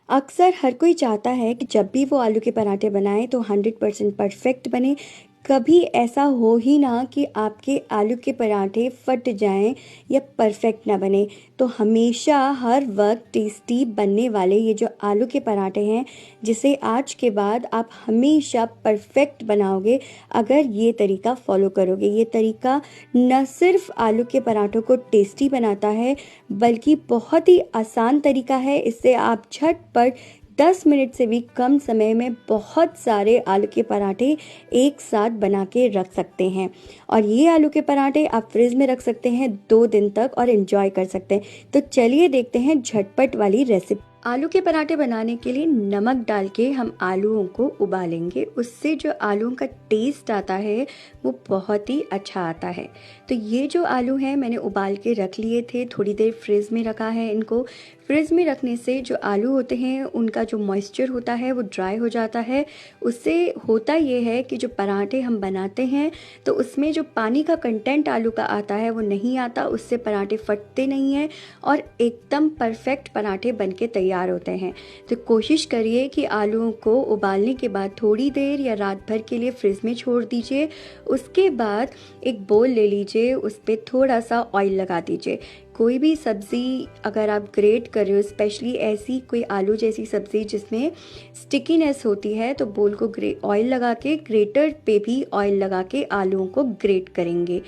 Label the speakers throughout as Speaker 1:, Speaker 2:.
Speaker 1: अक्सर हर कोई चाहता है कि जब भी वो आलू के पराठे बनाए तो 100% परफेक्ट बने। कभी ऐसा हो ही ना कि आपके आलू के पराठे फट जाएं या परफेक्ट ना बने। तो हमेशा हर वक्त टेस्टी बनने वाले ये जो आलू के पराठे हैं, जिसे आज के बाद आप हमेशा परफेक्ट बनाओगे अगर ये तरीका फॉलो करोगे। ये तरीका न सिर्फ आलू के पराठों को टेस्टी बनाता है, बल्कि बहुत ही आसान तरीका है। इससे आप झटपट 10 मिनट से भी कम समय में बहुत सारे आलू के पराठे एक साथ बना के रख सकते हैं। और ये आलू के पराठे आप फ्रिज में रख सकते हैं 2 दिन तक और एंजॉय कर सकते हैं। तो चलिए देखते हैं झटपट वाली रेसिपी। आलू के पराठे बनाने के लिए नमक डाल के हम आलूओं को उबालेंगे। उससे जो आलूओं का टेस्ट आता है वो बहुत ही अच्छा आता है। तो ये जो आलू हैं मैंने उबाल के रख लिए थे, थोड़ी देर फ्रिज में रखा है इनको। फ्रिज में रखने से जो आलू होते हैं उनका जो मॉइस्चर होता है वो ड्राई हो जाता है। उससे होता ये है कि जो पराठे हम बनाते हैं तो उसमें जो पानी का कंटेंट आलू का आता है वो नहीं आता, उससे पराठे फटते नहीं हैं और एकदम परफेक्ट पराठे बन के तैयार होते हैं। तो कोशिश करिए कि आलूओं को उबालने के बाद थोड़ी देर या रात भर के लिए फ्रिज में छोड़ दीजिए। उसके बाद एक बोल ले लीजिए, उस पर थोड़ा सा ऑयल लगा दीजिए। कोई भी सब्ज़ी अगर आप ग्रेट कर रहे हो, स्पेशली ऐसी कोई आलू जैसी सब्ज़ी जिसमें स्टिकीनेस होती है, तो बोल को ऑयल लगा के, ग्रेटर पे भी ऑयल लगा के आलूओं को ग्रेट करेंगे।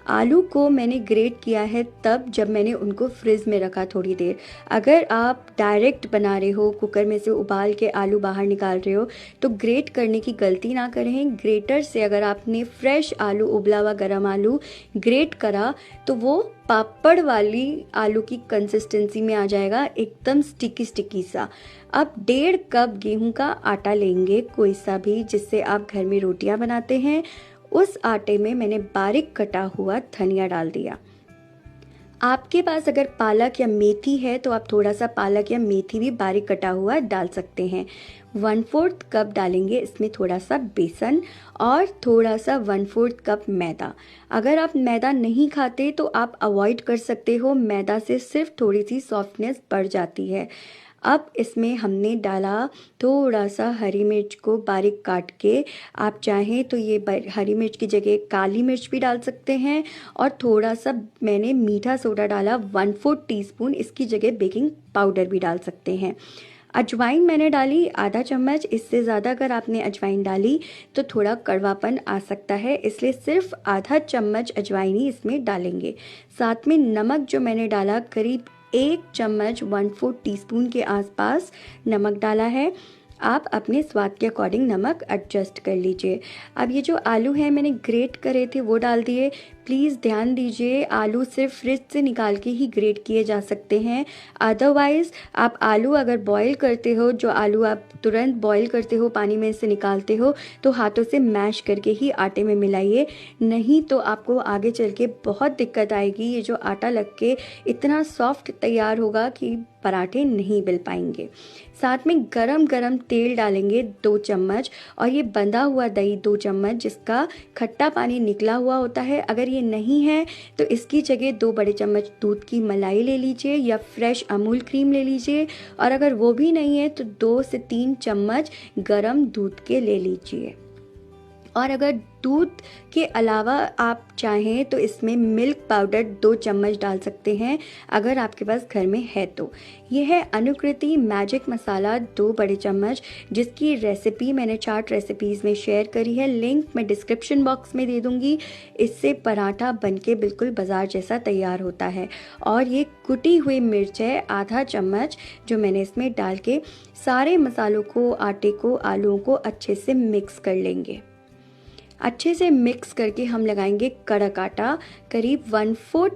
Speaker 1: आलू को मैंने ग्रेट किया है तब जब मैंने उनको फ्रिज में रखा थोड़ी देर। अगर आप डायरेक्ट बना रहे हो, कुकर में से उबाल के आलू बाहर निकाल रहे हो, तो ग्रेट करने की गलती ना करें। ग्रेटर से अगर आपने फ्रेश आलू, उबला हुआ गरम आलू ग्रेट करा तो वो पापड़ वाली आलू की कंसिस्टेंसी में आ जाएगा, एकदम स्टिकी स्टिकी सा। अब 1.5 कप गेहूं का आटा लेंगे, कोई सा भी जिससे आप घर में रोटियां बनाते हैं। उस आटे में मैंने बारीक कटा हुआ धनिया डाल दिया। आपके पास अगर पालक या मेथी है तो आप थोड़ा सा पालक या मेथी भी बारीक कटा हुआ डाल सकते हैं। 1/4 कप डालेंगे इसमें थोड़ा सा बेसन और थोड़ा सा 1/4 कप मैदा। अगर आप मैदा नहीं खाते तो आप अवॉइड कर सकते हो, मैदा से सिर्फ थोड़ी सी सॉफ्टनेस बढ़ जाती है। अब इसमें हमने डाला थोड़ा सा हरी मिर्च को बारीक काट के। आप चाहें तो ये हरी मिर्च की जगह काली मिर्च भी डाल सकते हैं। और थोड़ा सा मैंने मीठा सोडा डाला 1/4 टीस्पून, इसकी जगह बेकिंग पाउडर भी डाल सकते हैं। अजवाइन मैंने डाली आधा चम्मच, इससे ज़्यादा अगर आपने अजवाइन डाली तो थोड़ा कड़वापन आ सकता है, इसलिए सिर्फ आधा चम्मच अजवाइन ही इसमें डालेंगे। साथ में नमक जो मैंने डाला करीब 1 चम्मच 1/4 टीस्पून के आसपास नमक डाला है। आप अपने स्वाद के अकॉर्डिंग नमक एडजस्ट कर लीजिए। अब ये जो आलू हैं मैंने ग्रेट करे थे वो डाल दिए। प्लीज़ ध्यान दीजिए, आलू सिर्फ फ्रिज से निकाल के ही ग्रेट किए जा सकते हैं। अदरवाइज़ आप आलू अगर बॉईल करते हो, जो आलू आप तुरंत बॉईल करते हो, पानी में से निकालते हो, तो हाथों से मैश करके ही आटे में मिलाइए, नहीं तो आपको आगे चल के बहुत दिक्कत आएगी। ये जो आटा लग के इतना सॉफ्ट तैयार होगा कि पराठे नहीं बेल पाएंगे। साथ में गरम गरम तेल डालेंगे 2 चम्मच और ये बंधा हुआ दही 2 चम्मच, जिसका खट्टा पानी निकला हुआ होता है। अगर ये नहीं है तो इसकी जगह 2 बड़े चम्मच दूध की मलाई ले लीजिए या फ्रेश अमूल क्रीम ले लीजिए। और अगर वो भी नहीं है तो 2 से 3 चम्मच गरम दूध के ले लीजिए। और अगर दूध के अलावा आप चाहें तो इसमें मिल्क पाउडर 2 चम्मच डाल सकते हैं, अगर आपके पास घर में है तो। यह है अनुकृति मैजिक मसाला 2 बड़े चम्मच, जिसकी रेसिपी मैंने चार्ट रेसिपीज़ में शेयर करी है, लिंक मैं डिस्क्रिप्शन बॉक्स में दे दूँगी। इससे पराठा बनके बिल्कुल बाजार जैसा तैयार होता है। और ये कुटी हुई मिर्च है आधा चम्मच, जो मैंने इसमें डाल के सारे मसालों को, आटे को, आलूओं को अच्छे से मिक्स कर लेंगे। अच्छे से मिक्स करके हम लगाएंगे कड़क आटा, करीब 1/4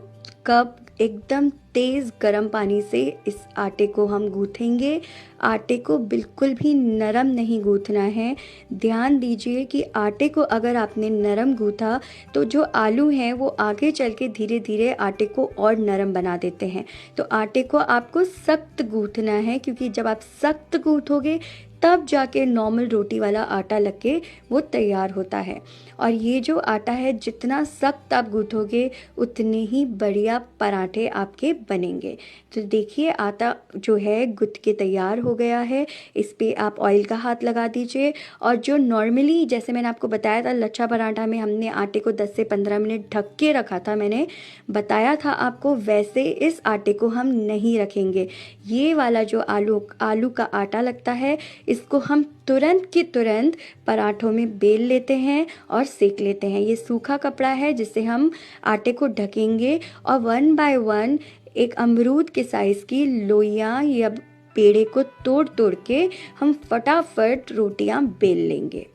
Speaker 1: कप एकदम तेज़ गर्म पानी से इस आटे को हम गूँथेंगे। आटे को बिल्कुल भी नरम नहीं गूँथना है। ध्यान दीजिए कि आटे को अगर आपने नरम गूँथा तो जो आलू हैं वो आगे चल के धीरे धीरे आटे को और नरम बना देते हैं। तो आटे को आपको सख्त गूँथना है, क्योंकि जब आप सख्त गूँथोगे तब जाके नॉर्मल रोटी वाला आटा लग के वो तैयार होता है। और ये जो आटा है जितना सख्त आप गूँथोगे उतने ही बढ़िया पराठे आपके बनेंगे। तो देखिए आटा जो है गूँथ के तैयार हो गया है। इस पे आप ऑयल का हाथ लगा दीजिए और जो नॉर्मली जैसे मैंने आपको बताया था लच्छा पराठा में हमने आटे को 10 से 15 मिनट ढक के रखा था, मैंने बताया था आपको, वैसे इस आटे को हम नहीं रखेंगे। ये वाला जो आलू का आटा लगता है, इसको हम तुरंत के तुरंत पराठों में बेल लेते हैं और सेक लेते हैं। ये सूखा कपड़ा है जिससे हम आटे को ढकेंगे और 1 बाय 1 एक अमरूद के साइज़ की लोइयाँ या पेड़े को तोड़ तोड़ के हम फटाफट रोटियां बेल लेंगे।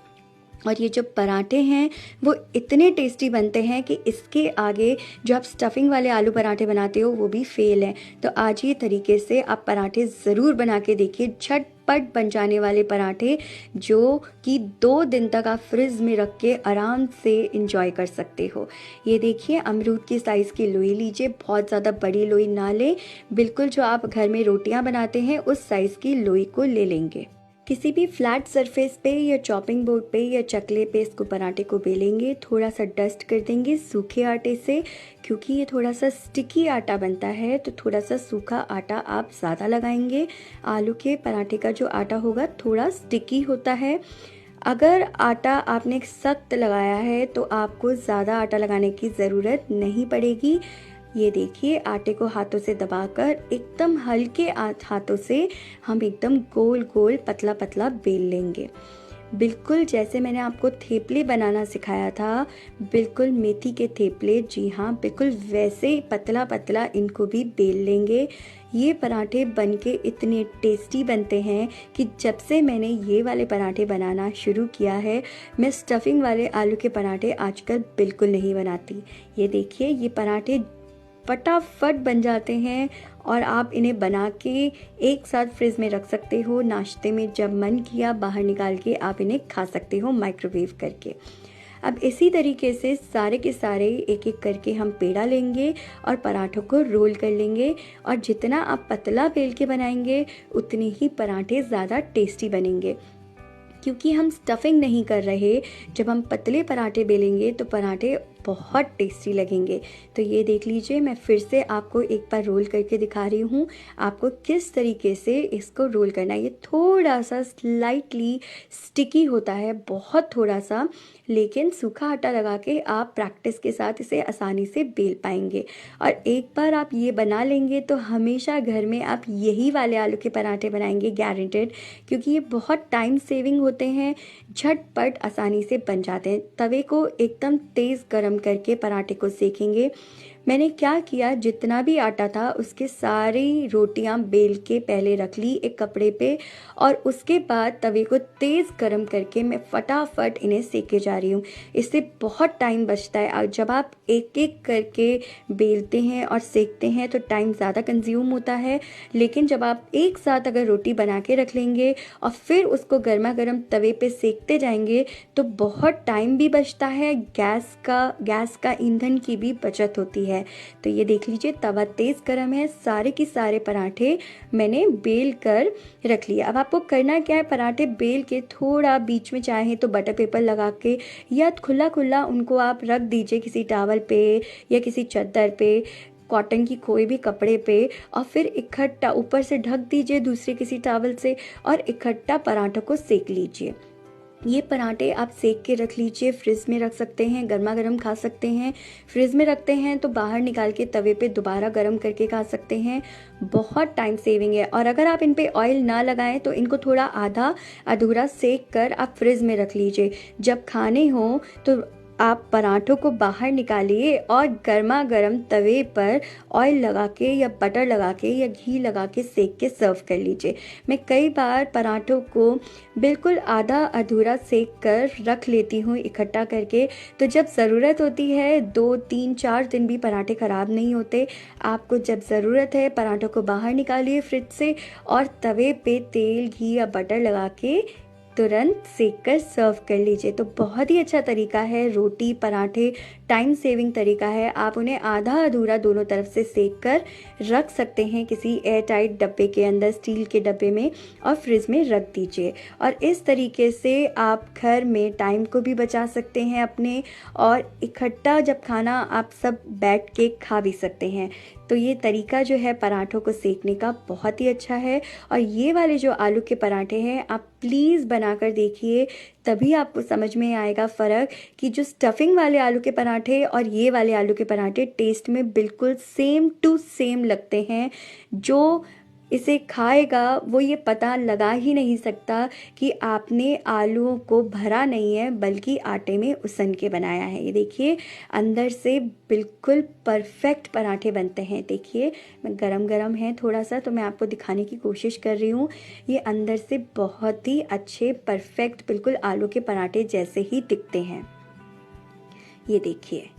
Speaker 1: और ये जो पराठे हैं वो इतने टेस्टी बनते हैं कि इसके आगे जो आप स्टफिंग वाले आलू पराठे बनाते हो वो भी फेल है। तो आज ये तरीके से आप पराठे ज़रूर बना के देखिए, झटपट बन जाने वाले पराठे जो कि 2 दिन तक आप फ्रिज में रख के आराम से इंजॉय कर सकते हो। ये देखिए अमरूद की साइज़ की लोई लीजिए, बहुत ज़्यादा बड़ी लोई ना लें, बिल्कुल जो आप घर में रोटियां बनाते हैं उस साइज़ की लोई को ले लेंगे। किसी भी फ्लैट सरफेस पे या चॉपिंग बोर्ड पे या चकले पे इसको पराठे को बेलेंगे। थोड़ा सा डस्ट कर देंगे सूखे आटे से, क्योंकि ये थोड़ा सा स्टिकी आटा बनता है तो थोड़ा सा सूखा आटा आप ज़्यादा लगाएंगे। आलू के पराठे का जो आटा होगा थोड़ा स्टिकी होता है। अगर आटा आपने सख्त लगाया है तो आपको ज़्यादा आटा लगाने की ज़रूरत नहीं पड़ेगी। ये देखिए आटे को हाथों से दबाकर एकदम हल्के हाथों से हम एकदम गोल गोल पतला पतला बेल लेंगे, बिल्कुल जैसे मैंने आपको थेपले बनाना सिखाया था, बिल्कुल मेथी के थेपले, जी हाँ बिल्कुल वैसे ही पतला पतला इनको भी बेल लेंगे। ये पराठे बनके इतने टेस्टी बनते हैं कि जब से मैंने ये वाले पराठे बनाना शुरू किया है, मैं स्टफिंग वाले आलू के पराठे आजकल बिल्कुल नहीं बनाती। ये देखिए ये पराठे फटाफट बन जाते हैं और आप इन्हें बना के एक साथ फ्रिज में रख सकते हो। नाश्ते में जब मन किया बाहर निकाल के आप इन्हें खा सकते हो माइक्रोवेव करके। अब इसी तरीके से सारे के सारे एक एक करके हम पेड़ा लेंगे और पराठों को रोल कर लेंगे, और जितना आप पतला बेल के बनाएंगे उतने ही पराठे ज़्यादा टेस्टी बनेंगे, क्योंकि हम स्टफिंग नहीं कर रहे। जब हम पतले पराठे बेलेंगे तो पराठे बहुत टेस्टी लगेंगे। तो ये देख लीजिए, मैं फिर से आपको एक बार रोल करके दिखा रही हूँ आपको किस तरीके से इसको रोल करना है। ये थोड़ा सा स्लाइटली स्टिकी होता है, बहुत थोड़ा सा, लेकिन सूखा आटा लगा के आप प्रैक्टिस के साथ इसे आसानी से बेल पाएंगे। और एक बार आप ये बना लेंगे तो हमेशा घर में आप यही वाले आलू के पराठे बनाएंगे गारंटेड, क्योंकि ये बहुत टाइम सेविंग होते हैं, झटपट आसानी से बन जाते हैं। तवे को एकदम तेज़ गरम करके पराठे को सेकेंगे। मैंने क्या किया, जितना भी आटा था उसके सारी रोटियां बेल के पहले रख ली एक कपड़े पे, और उसके बाद तवे को तेज़ गरम करके मैं फटाफट इन्हें सेके जा रही हूँ। इससे बहुत टाइम बचता है। जब आप एक एक करके बेलते हैं और सेकते हैं तो टाइम ज़्यादा कंज्यूम होता है, लेकिन जब आप एक साथ अगर रोटी बना के रख लेंगे और फिर उसको गर्मा गर्म तवे पे सेकते जाएंगे तो बहुत टाइम भी बचता है, गैस का ईंधन की भी बचत होती है। तो ये देख लीजिए तवा तेज गरम है, सारे के सारे पराठे मैंने बेल कर रख लिया। अब आपको करना क्या है, पराठे बेल के थोड़ा बीच में चाहे तो बटर पेपर लगा के या खुला खुला उनको आप रख दीजिए किसी टॉवल पे या किसी चादर पे, कॉटन की कोई भी कपड़े पे, और फिर इकट्ठा ऊपर से ढक दीजिए दूसरे किसी टॉवल से और इकट्ठा पराठों को सेक लीजिए। ये पराठे आप सेक के रख लीजिए, फ्रिज में रख सकते हैं, गर्मा गर्म खा सकते हैं। फ्रिज में रखते हैं तो बाहर निकाल के तवे पे दोबारा गर्म करके खा सकते हैं, बहुत टाइम सेविंग है। और अगर आप इन पे ऑयल ना लगाएं तो इनको थोड़ा आधा अधूरा सेक कर आप फ्रिज में रख लीजिए। जब खाने हो तो आप पराठों को बाहर निकालिए और गर्मा गर्म तवे पर ऑयल लगा के या बटर लगा के या घी लगा के सेक के सर्व कर लीजिए। मैं कई बार पराठों को बिल्कुल आधा अधूरा सेक कर रख लेती हूँ इकट्ठा करके, तो जब ज़रूरत होती है 2, 3, 4 दिन भी पराठे ख़राब नहीं होते। आपको जब ज़रूरत है पराठों को बाहर निकालिए फ्रिज से और तवे पे तेल, घी या बटर लगा के तुरंत सेक कर सर्व कर लीजिए। तो बहुत ही अच्छा तरीका है रोटी पराठे टाइम सेविंग तरीका है। आप उन्हें आधा अधूरा दोनों तरफ से सेक कर रख सकते हैं किसी एयर टाइट डब्बे के अंदर, स्टील के डब्बे में, और फ्रिज में रख दीजिए। और इस तरीके से आप घर में टाइम को भी बचा सकते हैं अपने, और इकट्ठा जब खाना आप सब बैठ के खा भी सकते हैं। तो ये तरीका जो है पराठों को सेकने का बहुत ही अच्छा है। और ये वाले जो आलू के पराठे हैं आप प्लीज़ बनाकर देखिए, तभी आपको समझ में आएगा फ़र्क कि जो स्टफिंग वाले आलू के पराठे और ये वाले आलू के पराठे टेस्ट में बिल्कुल सेम टू सेम लगते हैं। जो इसे खाएगा वो ये पता लगा ही नहीं सकता कि आपने आलूओं को भरा नहीं है बल्कि आटे में उसन के बनाया है। ये देखिए अंदर से बिल्कुल परफेक्ट पराठे बनते हैं। देखिए मैं गरम गरम है थोड़ा सा, तो मैं आपको दिखाने की कोशिश कर रही हूँ। ये अंदर से बहुत ही अच्छे परफेक्ट बिल्कुल आलू के पराठे जैसे ही दिखते हैं। ये देखिए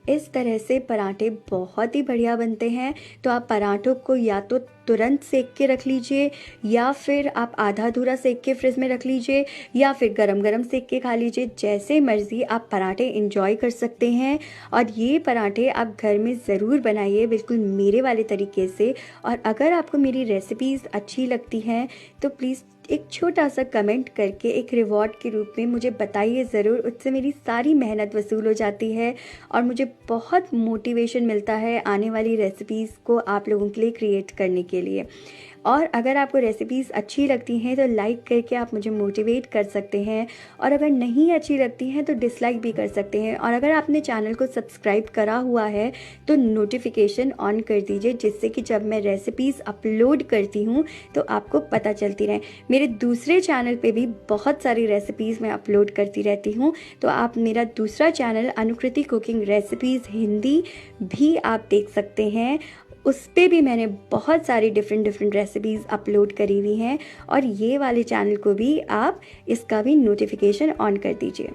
Speaker 1: इस तरह से पराठे बहुत ही बढ़िया बनते हैं। तो आप पराठों को या तो तुरंत सेक के रख लीजिए, या फिर आप आधा अधूरा सेक के फ्रिज में रख लीजिए, या फिर गरम गरम सेक के खा लीजिए। जैसे मर्ज़ी आप पराठे एंजॉय कर सकते हैं। और ये पराठे आप घर में ज़रूर बनाइए बिल्कुल मेरे वाले तरीके से। और अगर आपको मेरी रेसिपीज़ अच्छी लगती हैं तो प्लीज़ एक छोटा सा कमेंट करके एक रिवॉर्ड के रूप में मुझे बताइए ज़रूर। उससे मेरी सारी मेहनत वसूल हो जाती है और मुझे बहुत मोटिवेशन मिलता है आने वाली रेसिपीज़ को आप लोगों के लिए क्रिएट करने के लिए। और अगर आपको रेसिपीज़ अच्छी लगती हैं तो लाइक करके आप मुझे मोटिवेट कर सकते हैं, और अगर नहीं अच्छी लगती हैं तो डिसलाइक भी कर सकते हैं। और अगर आपने चैनल को सब्सक्राइब करा हुआ है तो नोटिफिकेशन ऑन कर दीजिए, जिससे कि जब मैं रेसिपीज़ अपलोड करती हूँ तो आपको पता चलती रहे। मेरे दूसरे चैनल पे भी बहुत सारी रेसिपीज़ मैं अपलोड करती रहती हूँ, तो आप मेरा दूसरा चैनल अनुकृति कुकिंग रेसिपीज़ हिंदी भी आप देख सकते हैं। उस पे भी मैंने बहुत सारी डिफरेंट रेसिपीज़ अपलोड करी हुई हैं। और ये वाले चैनल को भी आप इसका भी नोटिफिकेशन ऑन कर दीजिए।